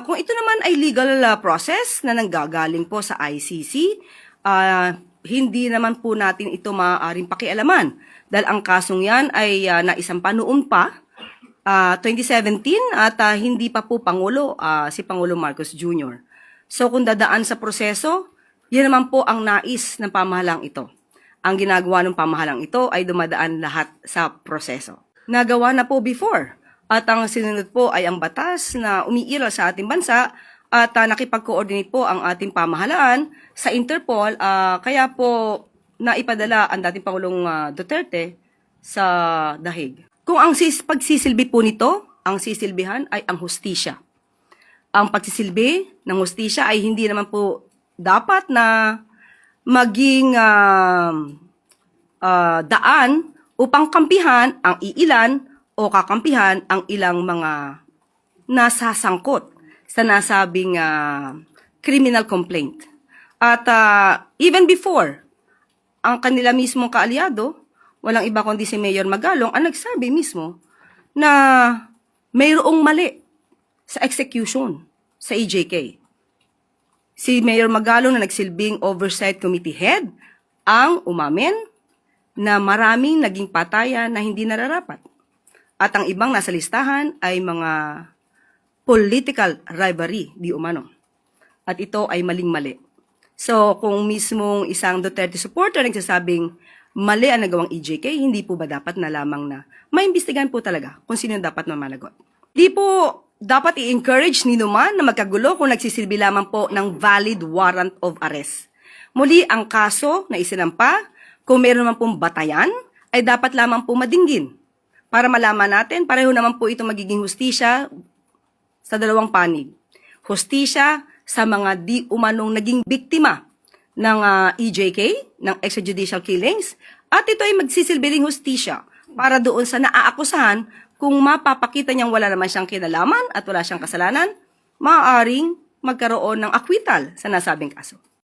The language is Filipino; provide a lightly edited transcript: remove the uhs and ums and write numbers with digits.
Kung ito naman ay legal process na nanggagaling po sa ICC, hindi naman po natin ito maaaring pakialaman dahil ang kasong yan ay naisampa noon pa, 2017 at hindi pa po Pangulo, si Pangulo Marcos Jr. So kung dadaan sa proseso, yan naman po ang nais ng pamahalang ito. Ang ginagawa ng pamahalang ito ay dumadaan lahat sa proseso. Nagawa na po before. At ang sinunod po ay ang batas na umiiral sa ating bansa at nakipag-coordinate po ang ating pamahalaan sa Interpol. Kaya po naipadala ang dating Pangulong Duterte sa dahig. Kung ang pagsisilbi po nito, ang sisilbihan ay ang hustisya. Ang pagsisilbi ng hustisya ay hindi naman po dapat na maging daan upang kampihan ang iilan o kakampihan ang ilang mga nasasangkot sa nasabing criminal complaint. At even before, ang kanila mismong kaalyado, walang iba kundi si Mayor Magalong, ang nagsabi mismo na mayroong mali sa execution sa EJK. Si Mayor Magalong na nagsilbing oversight committee head ang umamin na maraming naging patayan na hindi nararapat. At ang ibang nasa listahan ay mga political rivalry, di umano. At ito ay maling-mali. So, kung mismong isang Duterte supporter nagsasabing mali ang nagawang EJK, hindi po ba dapat na lamang na maimbestigahan po talaga kung sino dapat mamanagot? Di po dapat i-encourage ni Numan na magkagulo kung nagsisilbi lamang po ng valid warrant of arrest. Muli, ang kaso na isinampa, kung meron naman pong batayan, ay dapat lamang po madinggin. Para malaman natin, pareho naman po ito magiging hustisya sa dalawang panig. Hustisya sa mga di umanong naging biktima ng EJK, ng extrajudicial killings, at ito ay magsisilbi ring hustisya para doon sa naaakusahan kung mapapakita niyang wala naman siyang kinalaman at wala siyang kasalanan, maaaring magkaroon ng acquittal sa nasabing kaso.